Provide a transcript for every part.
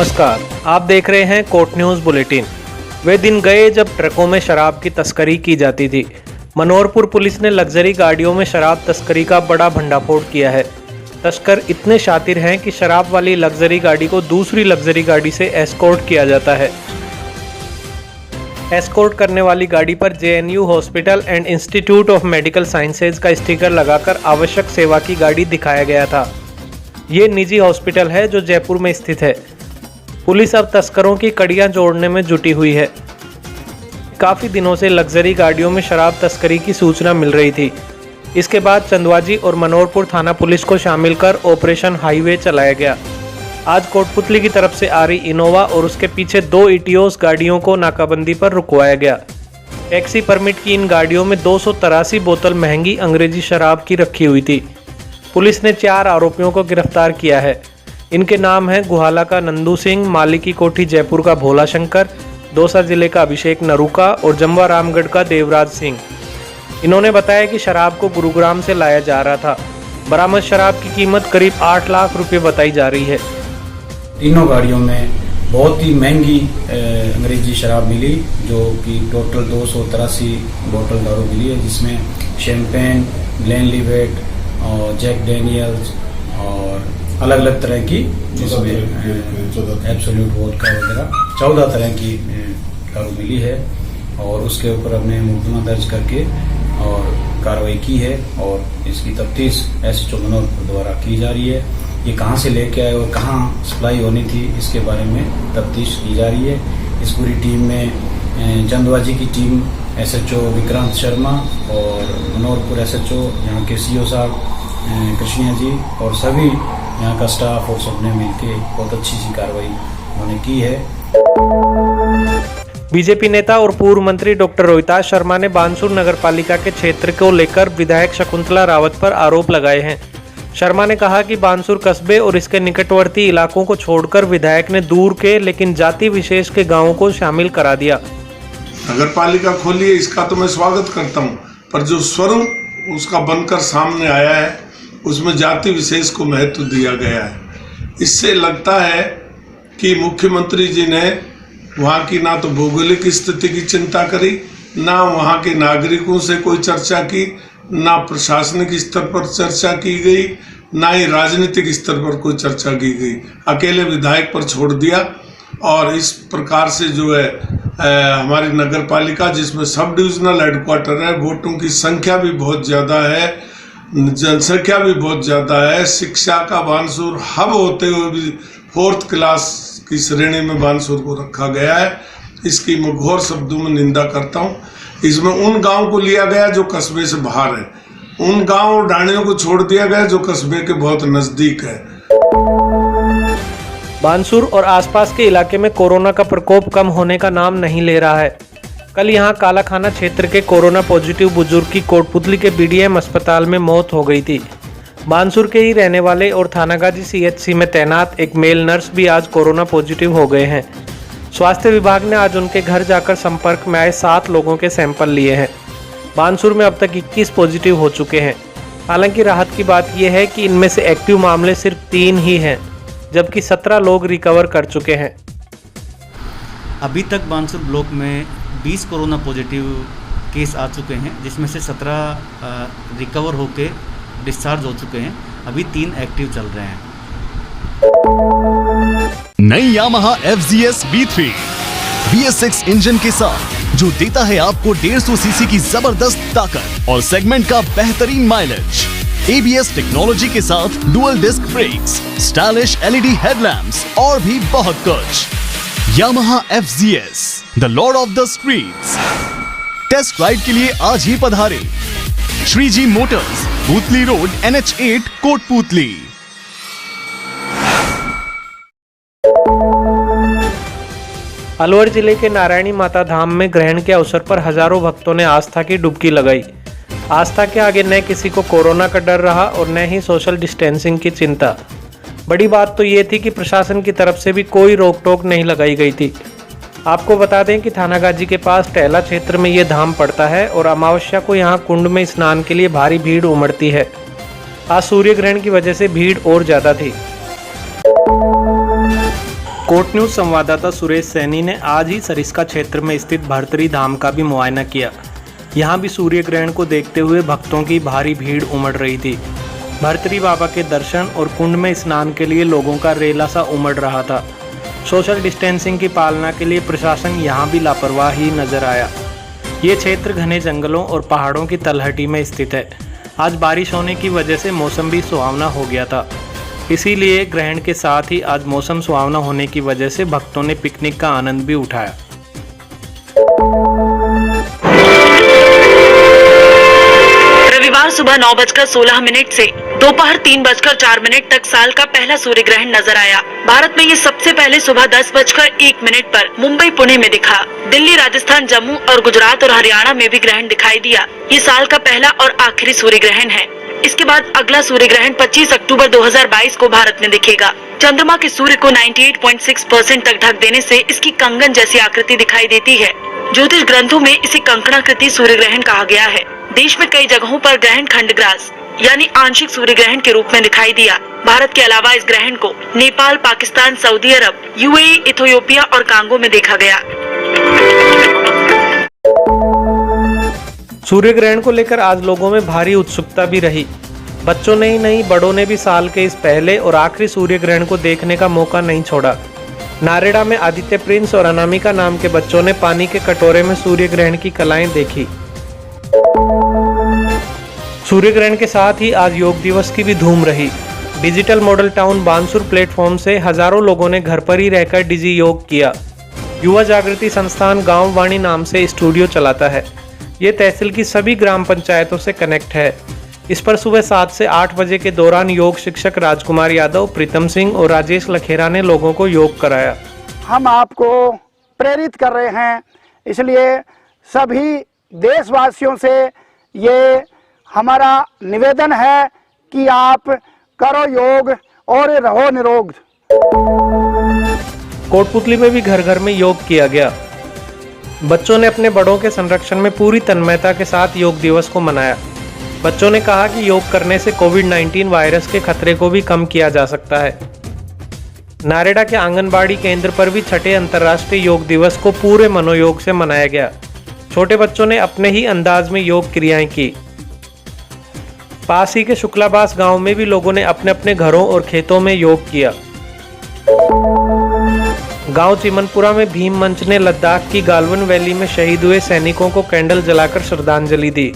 नमस्कार, आप देख रहे हैं कोट न्यूज़ बुलेटिन। वे दिन गए जब ट्रकों में शराब की तस्करी की जाती थी। मनोहरपुर पुलिस ने लग्जरी गाड़ियों में शराब तस्करी का बड़ा भंडाफोड़ किया है। तस्कर इतने शातिर हैं कि शराब वाली लग्जरी गाड़ी को दूसरी लग्जरी गाड़ी से एस्कॉर्ट किया जाता है। एस्कॉर्ट करने वाली गाड़ी पर JNU hospital and institute of medical sciences का स्टिकर लगाकर आवश्यक सेवा की गाड़ी दिखाया गया था। ये निजी हॉस्पिटल है जो जयपुर में स्थित है। पुलिस अब तस्करों की कड़ियां जोड़ने में जुटी हुई है। काफ़ी दिनों से लग्जरी गाड़ियों में शराब तस्करी की सूचना मिल रही थी। इसके बाद चंदवाजी और मनोहरपुर थाना पुलिस को शामिल कर ऑपरेशन हाईवे चलाया गया। आज कोटपुतली की तरफ से आ रही इनोवा और उसके पीछे 2 इटियोस गाड़ियों को नाकाबंदी पर रुकवाया गया। टैक्सी परमिट की इन गाड़ियों में 283 बोतल महंगी अंग्रेजी शराब की रखी हुई थी। पुलिस ने 4 आरोपियों को गिरफ्तार किया है। इनके नाम हैं गुहाला का नंदू सिंह, मालिकी कोठी जयपुर का भोला शंकर, दौसा जिले का अभिषेक नरूका और जम्वा रामगढ़ का देवराज सिंह। इन्होंने बताया कि शराब को गुरुग्राम से लाया जा रहा था। बरामद शराब की कीमत करीब 8 लाख रुपए बताई जा रही है। तीनों गाड़ियों में बहुत ही महंगी अंग्रेजी शराब मिली, जो कि टोटल 283 बोतल दारू मिली है, जिसमें शैंपेन, ग्लेनलिवेट और जैक डैनियल्स और अलग अलग तरह की, जिसमें एब्सोल्यूट वोडका वगैरह 14 तरह की दारू मिली है। और उसके ऊपर हमने मुकदमा दर्ज करके और कार्रवाई की है और इसकी तफ्तीश SHO मनोहरपुर द्वारा की जा रही है। ये कहाँ से लेके आए और कहाँ सप्लाई होनी थी, इसके बारे में तफ्तीश की जा रही है। इस पूरी टीम में चंदवाजी की टीम, SHO विक्रांत शर्मा और मनोहरपुर SHO यहाँ के CO साहब कृष्णिया जी और सभी यहाँ का स्टाफ और सबने मिलकर बहुत अच्छी सी कार्रवाई उन्होंने की है। बीजेपी नेता और पूर्व मंत्री डॉक्टर रोहिताश शर्मा ने बानसूर नगरपालिका के क्षेत्र को लेकर विधायक शकुंतला रावत पर आरोप लगाए हैं। शर्मा ने कहा कि बानसूर कस्बे और इसके निकटवर्ती इलाकों को छोड़कर विधायक ने दूर के लेकिन जाति विशेष के गांवों को शामिल करा दिया। नगरपालिका खोली है, इसका तो मैं स्वागत करता हूं, पर जो स्वरूप उसका बनकर सामने आया है उसमें जाति विशेष को महत्व दिया गया है। इससे लगता है कि मुख्यमंत्री जी ने वहाँ की ना तो भौगोलिक स्थिति की चिंता करी, ना वहाँ के नागरिकों से कोई चर्चा की, ना प्रशासनिक स्तर पर चर्चा की गई, ना ही राजनीतिक स्तर पर कोई चर्चा की गई। अकेले विधायक पर छोड़ दिया। और इस प्रकार से जो है हमारी नगर पालिका, जिसमें सब डिविजनल हेडक्वार्टर है, वोटों की संख्या भी बहुत ज़्यादा है, जनसंख्या भी बहुत ज़्यादा है, शिक्षा का बानसूर हब होते हुए भी 4th क्लास की श्रेणी में बानसूर को रखा गया है। इसकी मैं घोर शब्दों में निंदा करता हूँ। इसमें उन गांव को लिया गया जो कस्बे से बाहर है, उन गांव और ढाणियों को छोड़ दिया गया जो कस्बे के बहुत नज़दीक है। बानसूर और आसपास के इलाके में कोरोना का प्रकोप कम होने का नाम नहीं ले रहा है। कल यहां कालाखाना क्षेत्र के कोरोना पॉजिटिव बुजुर्ग की कोटपुतली के BDM अस्पताल में मौत हो गई थी। बानसूर के ही रहने वाले और थानागाजी CHC में तैनात एक मेल नर्स भी आज कोरोना पॉजिटिव हो गए हैं। स्वास्थ्य विभाग ने आज उनके घर जाकर संपर्क में आए 7 लोगों के सैंपल लिए हैं। बानसूर में अब तक 21 पॉजिटिव हो चुके हैं। हालांकि राहत की बात यह है कि इनमें से एक्टिव मामले सिर्फ 3 ही हैं, जबकि 17 लोग रिकवर कर चुके हैं। अभी तक बानसूर ब्लॉक में 20 कोरोना पॉजिटिव केस आ चुके हैं, जिसमें से 17 रिकवर होके डिस्चार्ज हो चुके हैं। अभी 3 एक्टिव चल रहे हैं। नई Yamaha FZS V3 VS6 engine के साथ, जो देता है आपको 150 सीसी की जबरदस्त ताकत और सेगमेंट का बेहतरीन माइलेज। ABS टेक्नोलॉजी के साथ dual disc brakes, stylish LED headlamps और भी बहुत कुछ। Yamaha FZS, the lord of the streets. Test ride के लिए आज ही पधारे। Shriji motors, Putli road, NH8, Kotputli. Alwar जिले के नारायणी माता धाम में ग्रहण के अवसर पर हजारों भक्तों ने आस्था की डुबकी लगाई। आस्था के आगे न किसी को कोरोना का डर रहा और न ही सोशल डिस्टेंसिंग की चिंता। बड़ी बात तो ये थी कि प्रशासन की तरफ से भी कोई रोक टोक नहीं लगाई गई थी। आपको बता दें कि थानागाजी के पास टहला क्षेत्र में ये धाम पड़ता है और अमावस्या को यहाँ कुंड में स्नान के लिए भारी भीड़ उमड़ती है। आज सूर्य ग्रहण की वजह से भीड़ और ज़्यादा थी। कोट न्यूज संवाददाता सुरेश सैनी ने आज ही सरिस्का क्षेत्र में स्थित भर्तरी धाम का भी मुआयना किया। यहाँ भी सूर्य ग्रहण को देखते हुए भक्तों की भारी भीड़ उमड़ रही थी। भर्तरी बाबा के दर्शन और कुंड में स्नान के लिए लोगों का रेला सा उमड़ रहा था। सोशल डिस्टेंसिंग की पालना के लिए प्रशासन यहाँ भी लापरवाह ही नजर आया। ये क्षेत्र घने जंगलों और पहाड़ों की तलहटी में स्थित है। आज बारिश होने की वजह से मौसम भी सुहावना हो गया था। इसीलिए ग्रहण के साथ ही आज मौसम सुहावना होने की वजह से भक्तों ने पिकनिक का आनंद भी उठाया। रविवार सुबह 9:16 से दोपहर 3:04 तक साल का पहला सूर्य ग्रहण नजर आया। भारत में ये सबसे पहले सुबह 10:01 पर मुंबई पुणे में दिखा। दिल्ली, राजस्थान, जम्मू और गुजरात और हरियाणा में भी ग्रहण दिखाई दिया। ये साल का पहला और आखिरी सूर्य ग्रहण है। इसके बाद अगला सूर्य ग्रहण 25 अक्टूबर 2022 को भारत में दिखेगा। चंद्रमा के सूर्य को 98.6% तक ढक देने से इसकी कंगन जैसी आकृति दिखाई देती है। ज्योतिष ग्रंथों में इसे कंकणाकृति सूर्य ग्रहण कहा गया है। देश में कई जगहों पर ग्रहण खंडग्रास यानी आंशिक सूर्य ग्रहण के रूप में दिखाई दिया। भारत के अलावा इस ग्रहण को नेपाल, पाकिस्तान, सऊदी अरब, यूएई, इथियोपिया और कांगो में देखा गया। सूर्य ग्रहण को लेकर आज लोगों में भारी उत्सुकता भी रही। बच्चों ने ही नहीं, बड़ों ने भी साल के इस पहले और आखिरी सूर्य ग्रहण को देखने का मौका नहीं छोड़ा। नारेड़ा में आदित्य प्रिंस और अनामिका नाम के बच्चों ने पानी के कटोरे में सूर्य ग्रहण की कलाएं देखी। सूर्य ग्रहण के साथ ही आज योग दिवस की भी धूम रही। Digital model town Bansur platform से हजारों लोगों ने घर पर ही रहकर डिजी योग किया। युवा जागृति संस्थान गांव वाणी नाम से स्टूडियो चलाता है। ये तहसील की सभी ग्राम पंचायतों से कनेक्ट है। इस पर सुबह 7 से 8 बजे के दौरान योग शिक्षक राजकुमार यादव, प्रीतम सिंह और राजेश लखेरा ने लोगों को योग कराया। हम आपको प्रेरित कर रहे हैं, इसलिए सभी देशवासियों से ये हमारा निवेदन है कि आप करो योग और रहो निरोग। कोटपुतली में भी घर घर में योग किया गया। बच्चों ने अपने बड़ों के संरक्षण में पूरी तन्मयता के साथ योग दिवस को मनाया। बच्चों ने कहा कि योग करने से कोविड-19 वायरस के खतरे को भी कम किया जा सकता है। नारेड़ा के आंगनबाड़ी केंद्र पर भी छठे अंतर्राष्ट्रीय योग दिवस को पूरे मनोयोग से मनाया गया। छोटे बच्चों ने अपने ही अंदाज में योग क्रियाएं की। पास ही के शुक्लाबास गांव में भी लोगों ने अपने अपने घरों और खेतों में योग किया। गांव चिमनपुरा में भीम मंच ने लद्दाख की गालवन वैली में शहीद हुए सैनिकों को कैंडल जलाकर श्रद्धांजलि दी।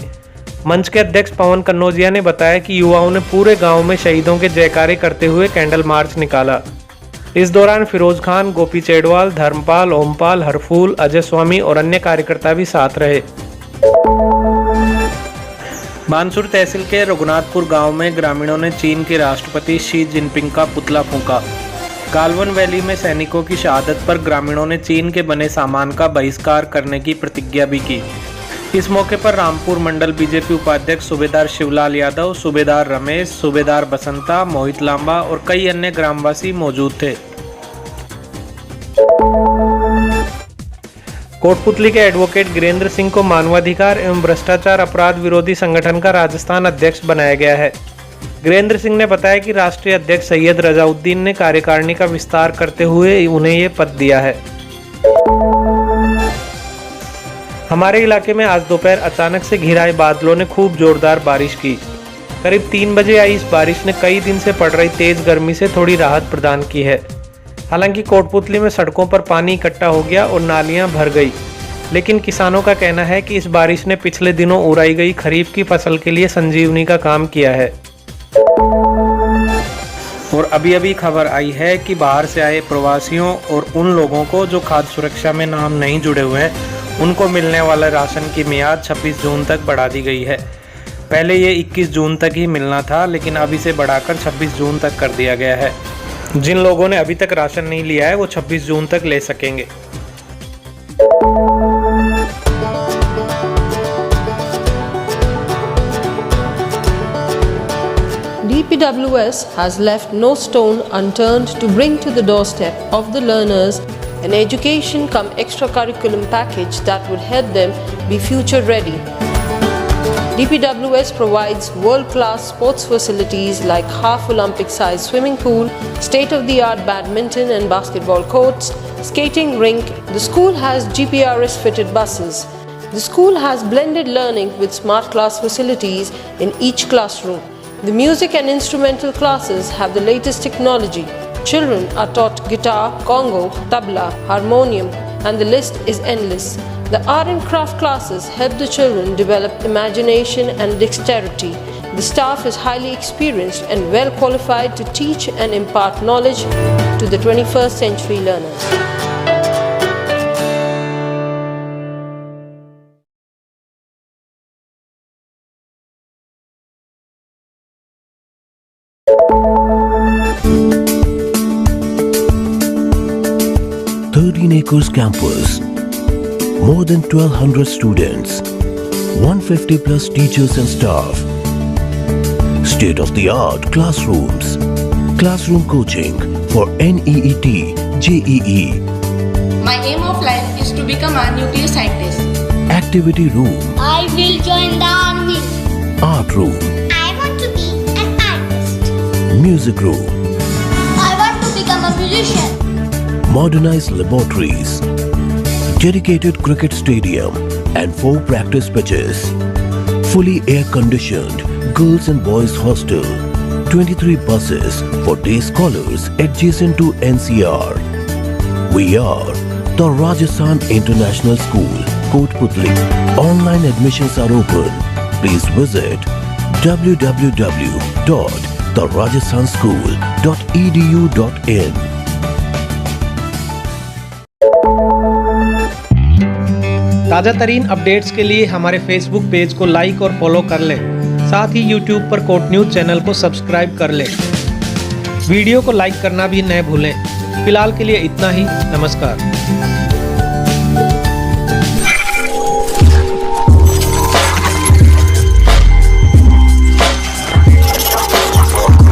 मंच के अध्यक्ष पवन कन्नौजिया ने बताया कि युवाओं ने पूरे गांव में शहीदों के जयकारे करते हुए कैंडल मार्च निकाला। इस दौरान फिरोज खान, गोपी चेडवाल, धर्मपाल, ओमपाल, हरफूल, अजय स्वामी और अन्य कार्यकर्ता भी साथ रहे। बानसूर तहसील के रघुनाथपुर गांव में ग्रामीणों ने चीन के राष्ट्रपति शी जिनपिंग का पुतला फूंका। गालवन वैली में सैनिकों की शहादत पर ग्रामीणों ने चीन के बने सामान का बहिष्कार करने की प्रतिज्ञा भी की। इस मौके पर रामपुर मंडल बीजेपी उपाध्यक्ष सूबेदार शिवलाल यादव, सूबेदार रमेश, सूबेदार बसंता, मोहित लांबा और कई अन्य ग्रामवासी मौजूद थे। कोटपुतली के एडवोकेट गिरेंद्र सिंह को मानवाधिकार एवं भ्रष्टाचार अपराध विरोधी संगठन का राजस्थान अध्यक्ष बनाया गया है। गिरेंद्र सिंह ने बताया कि राष्ट्रीय अध्यक्ष सैयद रजाउद्दीन ने कार्यकारिणी का विस्तार करते हुए उन्हें ये पद दिया है। हमारे इलाके में आज दोपहर अचानक से घिर आए बादलों ने खूब जोरदार बारिश की। करीब 3 बजे आई इस बारिश ने कई दिन से पड़ रही तेज गर्मी से थोड़ी राहत प्रदान की है। हालांकि कोटपुतली में सड़कों पर पानी इकट्ठा हो गया और नालियां भर गई, लेकिन किसानों का कहना है कि इस बारिश ने पिछले दिनों उड़ाई गई खरीफ की फसल के लिए संजीवनी का काम किया है। और अभी खबर आई है कि बाहर से आए प्रवासियों और उन लोगों को जो खाद्य सुरक्षा में नाम नहीं जुड़े हुए हैं, उनको मिलने वाला राशन की मियाद 26 जून तक बढ़ा दी गई है। पहले ये 21 जून तक ही मिलना था, लेकिन अब इसे बढ़ाकर 26 जून तक कर दिया गया है। जिन लोगों ने अभी तक राशन नहीं लिया है वो 26 जून तक ले सकेंगे। DPWS has left no stone unturned to bring to the doorstep of the learners an education cum extracurriculum package that would help them be future ready. DPWS provides world-class sports facilities like half Olympic-sized swimming pool, state-of-the-art badminton and basketball courts, skating rink. The school has GPRS-fitted buses. The school has blended learning with smart class facilities in each classroom. The music and instrumental classes have the latest technology. Children are taught guitar, congo, tabla, harmonium, and the list is endless. The art and craft classes help the children develop imagination and dexterity. The staff is highly experienced and well qualified to teach and impart knowledge to the 21st century learners. Acres campus, more than 1200 students, 150 plus teachers and staff, state-of-the-art classrooms, classroom coaching for NEET, JEE. My aim of life is to become a nuclear scientist. Activity room, I will join the army. art room, I want to be an artist. music room, I want to become a musician. modernized laboratories, dedicated cricket stadium and 4 practice pitches, fully air-conditioned girls and boys hostel, 23 buses for day scholars adjacent to NCR. We are the Rajasthan International School, Kotputli. Online admissions are open. Please visit www.therajasthanschool.edu.in. ताज़ा तरीन updates के लिए हमारे Facebook page को like और follow कर लें। साथ ही यूट्यूब पर कोट न्यूज़ चैनल को सब्सक्राइब कर लें। वीडियो को लाइक करना भी न भूलें। फिलहाल के लिए इतना ही। नमस्कार।